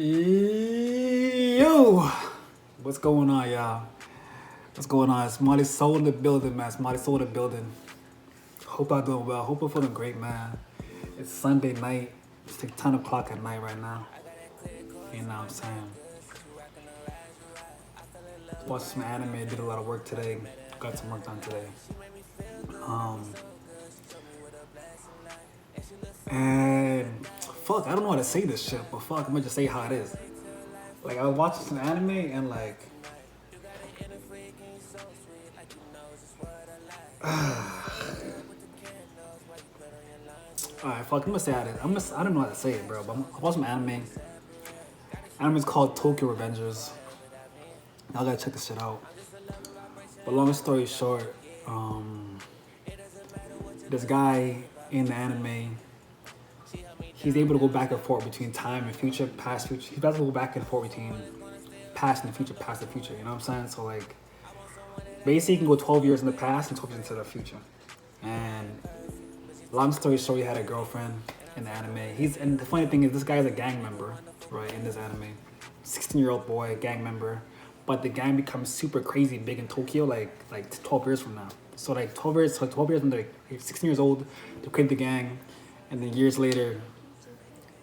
Yo, what's going on, y'all? What's going on? It's MaliSoul in the building, man. It's MaliSoul in the building. Hope I'm doing well. Hope I'm feeling great, man. It's Sunday night. It's like 10 o'clock at night right now. You know what I'm saying? Watched some anime. Did a lot of work today. Got some work done today. And fuck, I don't know how to say this shit, but fuck, I'm gonna just say how it is. Like, I was watching some anime and like, alright, fuck, I'm gonna say how it is. I don't know how to say it, bro, but I watched some anime. Anime's called Tokyo Revengers. Y'all gotta check this shit out. But long story short, this guy in the anime, he's able to go back and forth between time and future, past, future. He's able to go back and forth between past and the future, past and future. You know what I'm saying? So like, basically, you can go 12 years in the past and 12 years into the future. And long story short, he had a girlfriend in the anime. And the funny thing is, this guy is a gang member, right? In this anime, 16-year-old boy, gang member. But the gang becomes super crazy big in Tokyo, like 12 years from now. So like 12 years when they're 16 years old, they create the gang, and then years later,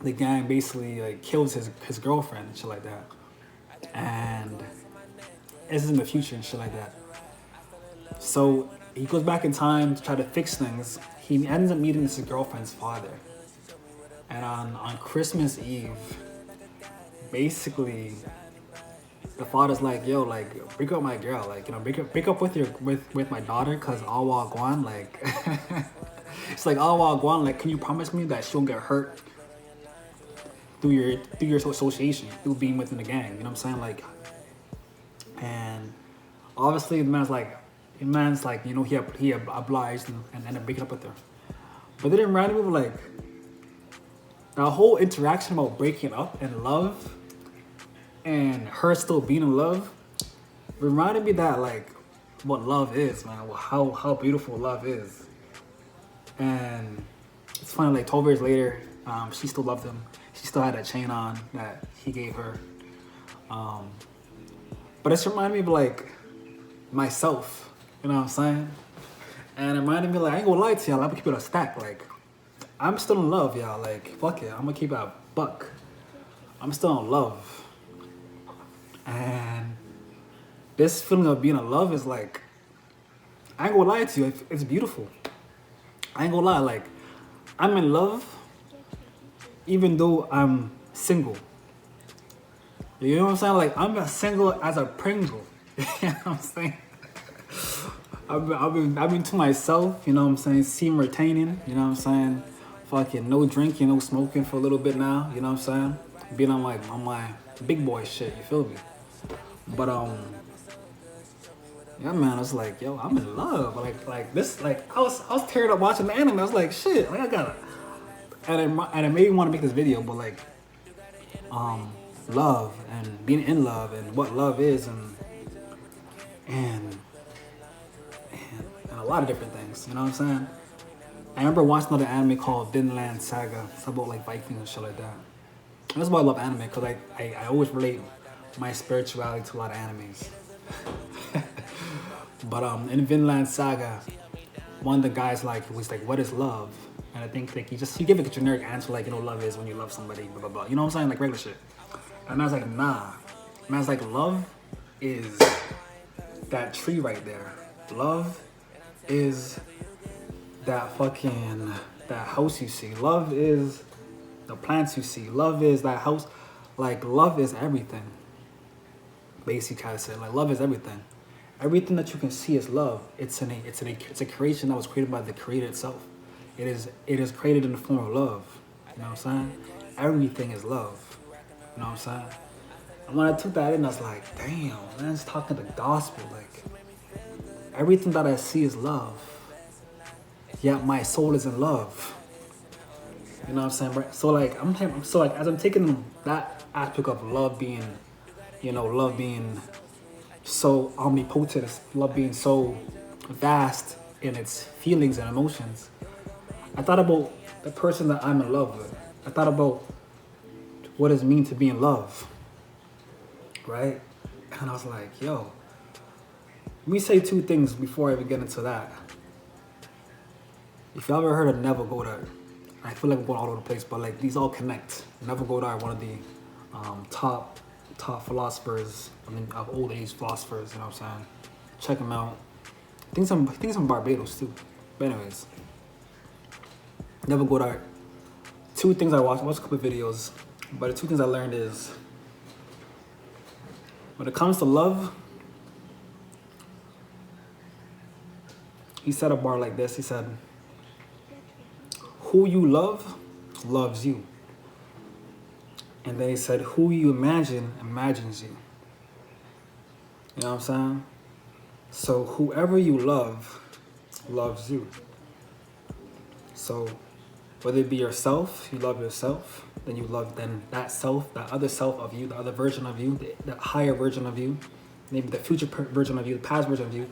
the gang basically like kills his girlfriend and shit like that. And this is in the future and shit like that. So he goes back in time to try to fix things. He ends up meeting his girlfriend's father. And on Christmas Eve, basically, the father's like, yo, like, break up my girl, like, you know, break up with my daughter, cause Awa Guan, like, it's like Awa Guan, like, can you promise me that she won't get hurt through your association, through being within the gang, you know what I'm saying, like, and obviously the man's like, you know, he obliged and ended up breaking up with her, but then it reminded me of like, the whole interaction about breaking up and love, and her still being in love, reminded me that like what love is, man. How beautiful love is. And it's funny, like 12 years later, she still loved him. She still had that chain on that he gave her. But it's reminded me of like myself, you know what I'm saying? And it reminded me like, I ain't gonna lie to y'all, I'm gonna keep it a stack. Like, I'm still in love, y'all. Like, fuck it, I'm gonna keep it a buck. I'm still in love. And this feeling of being in love is like, I ain't gonna lie to you, it's beautiful. I ain't gonna lie, like, I'm in love even though I'm single. You know what I'm saying? Like, I'm as single as a Pringle. You know what I'm saying? I've been to myself, you know what I'm saying? Seem retaining, you know what I'm saying? Fucking no drinking, no smoking for a little bit now, you know what I'm saying? Being on my big boy shit, you feel me? But yeah, man, I was like, yo, I'm in love. Like this, like I was tearing up watching the anime. I was like, shit, like I gotta, and it made me want to make this video, but like, love and being in love and what love is and a lot of different things. You know what I'm saying? I remember watching another anime called Vinlandsaga. It's about like Vikings and shit like that. And that's why I love anime, because I always relate my spirituality to a lot of animes. But in Vinlandsaga, one of the guys was like, what is love? And I think like he gave like a generic answer, like, you know, love is when you love somebody, blah blah blah. You know what I'm saying? Like regular shit. And I was like, nah. And I was like, love is that tree right there. Love is that house you see. Love is the plants you see. Love is that house. Like, love is everything. Basically, kind of say, like, love is everything. Everything that you can see is love. It's a creation that was created by the Creator itself. It is created in the form of love. You know what I'm saying? Everything is love. You know what I'm saying? And when I took that in, I was like, damn, man, it's talking the gospel. Like, everything that I see is love. Yet my soul is in love. You know what I'm saying? Right? So like, as I'm taking that aspect of love being, you know, love being so omnipotent, love being so vast in its feelings and emotions, I thought about the person that I'm in love with. I thought about what does it mean to be in love, right? And I was like, yo, let me say two things before I even get into that. If y'all ever heard of Nevillegoddard, I feel like I'm going all over the place, but like these all connect. Nevillegoddard, one of the top philosophers, of old age philosophers, you know what I'm saying? Check him out. I think some Barbados too. But anyways, Nevillegoddard. Two things I watched a couple of videos, but the two things I learned is, when it comes to love, he set a bar like this. He said, who you love, loves you. And then he said, who you imagine, imagines you. You know what I'm saying? So whoever you love, loves you. So whether it be yourself, you love yourself, then you love that self, that other self of you, the other version of you, the higher version of you, maybe the future version of you, the past version of you,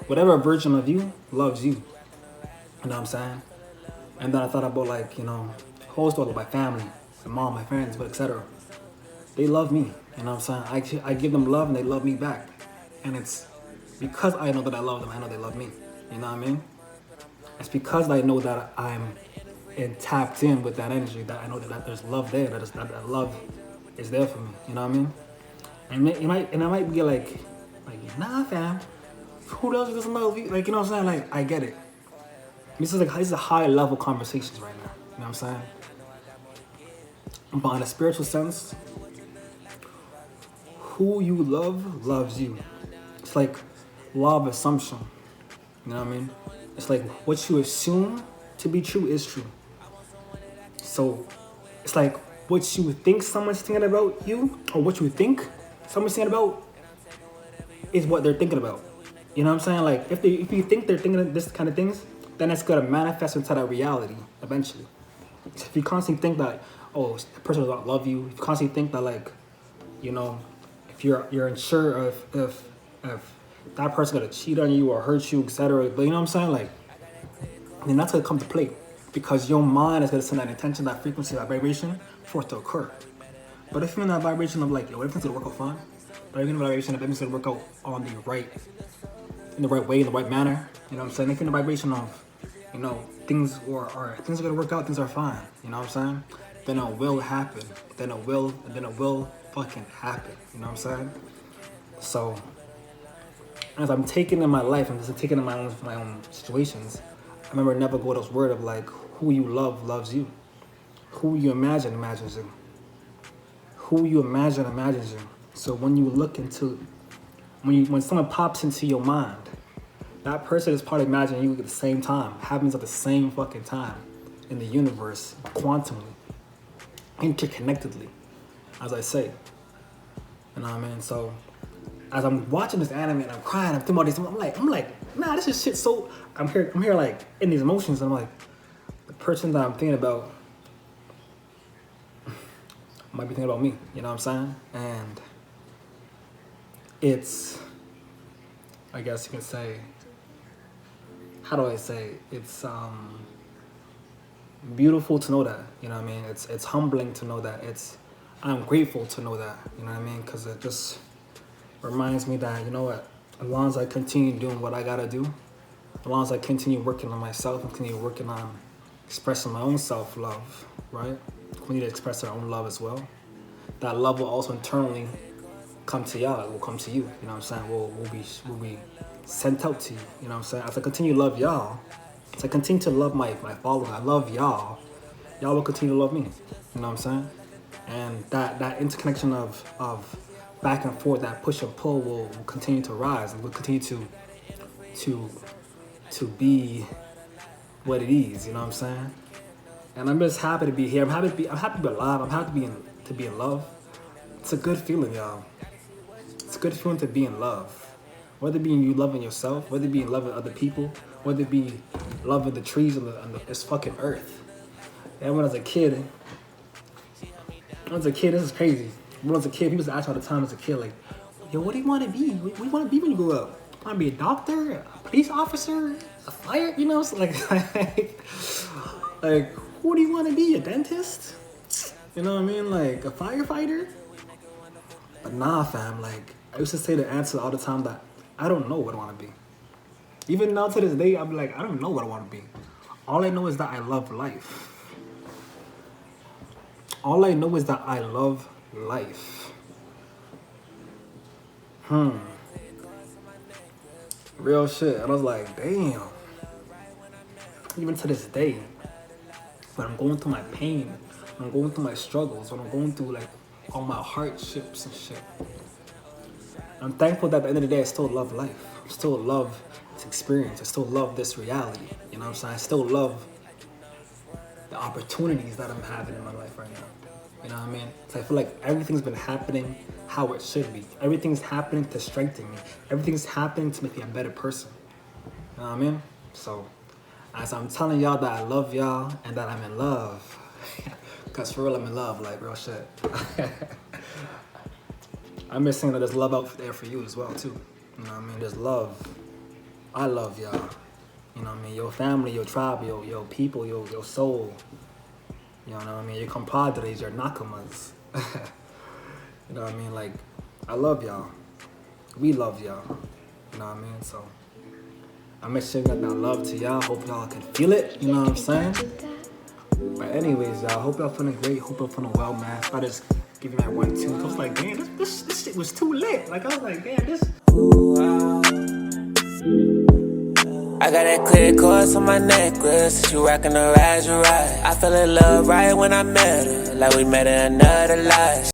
whatever version of you loves you. You know what I'm saying? And then I thought about, like, you know, whole story of my family, my mom, my friends, but etc. They love me. You know what I'm saying? I give them love and they love me back. And it's because I know that I love them, I know they love me. You know what I mean? It's because I know that I'm tapped in with that energy, that I know that there's love there, that love is there for me. You know what I mean? And I might be like, nah, fam, who else doesn't love you? Like, you know what I'm saying? Like, I get it. This is a high level conversations right now. You know what I'm saying? But in a spiritual sense, who you love loves you. It's like lawofassumption. You know what I mean? It's like what you assume to be true is true. So it's like what you think someone's thinking about you, or what you think someone's thinking about, is what they're thinking about. You know what I'm saying? Like if you think they're thinking of this kind of things, then it's gonna manifest into that reality eventually. So if you constantly think that, oh, the person does not love you, if you constantly think that, like, you know, if you're unsure of if that person gonna cheat on you or hurt you, etc. But you know what I'm saying? Like, then that's gonna come to play, because your mind is gonna send that intention, that frequency, that vibration for it to occur. But if you're in that vibration of like, yo, everything's gonna work out fine, but you're in the vibration of everything's gonna work out in the right way, in the right manner. You know what I'm saying? If you're in the vibration of, you know, things are gonna work out, things are fine. You know what I'm saying? Then it will happen. Then it will fucking happen. You know what I'm saying? So as I'm taking in my life, and just taking in my own situations, I remember Nevillegoddard's word of like, who you love loves you. Who you imagine imagines you. Who you imagine imagines you. So when you look into, when someone pops into your mind, that person is probably imagining you at the same time, happens at the same fucking time in the universe, quantumly, interconnectedly, as I say. You know what I mean? So as I'm watching this anime and I'm crying, I'm thinking about this, I'm like, nah, this is shit. So I'm here like in these emotions, and I'm like, the person that I'm thinking about might be thinking about me. You know what I'm saying? And it's, I guess you can say, how do I say? It's beautiful to know that. You know what I mean? It's humbling to know that. I'm grateful to know that. You know what I mean? Because it just reminds me that, you know what? As long as I continue doing what I gotta do, as long as I continue working on myself and continue working on expressing my own self-love, right? We need to express our own love as well. That love will also internally come to y'all. It will come to you. You know what I'm saying? Will be sent out to you. You know what I'm saying? As I continue to love y'all, as I continue to love my followers, I love y'all. Y'all will continue to love me. You know what I'm saying? And that interconnection of back and forth, that push and pull will continue to rise, and will continue to be what it is. You know what I'm saying? And I'm just happy to be here. I'm happy to be alive. I'm happy to be in love. It's a good feeling, y'all. It's a good feeling to be in love. Whether it be you loving yourself, whether it be loving other people, whether it be loving the trees on this fucking earth. And when I was a kid, this is crazy. When I was a kid, people used to ask me all the time as a kid, like, yo, what do you want to be? What do you want to be when you grow up? You want to be a doctor, a police officer, a fire? You know, like, like, who do you want to be? A dentist? You know what I mean? Like a firefighter? But nah, fam, like I used to say the answer all the time that I don't know what I want to be. Even now to this day, I'm like, I don't know what I want to be. All I know is that I love life. All I know is that I love life. Real shit. And I was like, damn. Even to this day, when I'm going through my pain, when I'm going through my struggles, when I'm going through like all my hardships and shit, I'm thankful that at the end of the day, I still love life. I still love this experience. I still love this reality. You know what I'm saying? I still love the opportunities that I'm having in my life right now. You know what I mean? So I feel like everything's been happening how it should be. Everything's happening to strengthen me. Everything's happening to make me a better person. You know what I mean? So as I'm telling y'all that I love y'all and that I'm in love, because for real, I'm in love, like real shit. I'm just saying that there's love out there for you as well too. You know what I mean? There's love. I love y'all. You know what I mean? Your family, your tribe, your people, your soul. You know what I mean? Your compadres, your nakamas. You know what I mean? Like, I love y'all. We love y'all. You know what I mean? So, I'm extending that love to y'all. Hope y'all can feel it. You know what I'm saying? But anyways, y'all, hope y'all feeling great. Hope y'all feeling well, man. I just give you that 1-2. I was like, damn, this shit was too lit. Like, I was like, damn, this. I got that clear course on my necklace. She rockin' the rise, you right. I fell in love right when I met her, like we met in another life.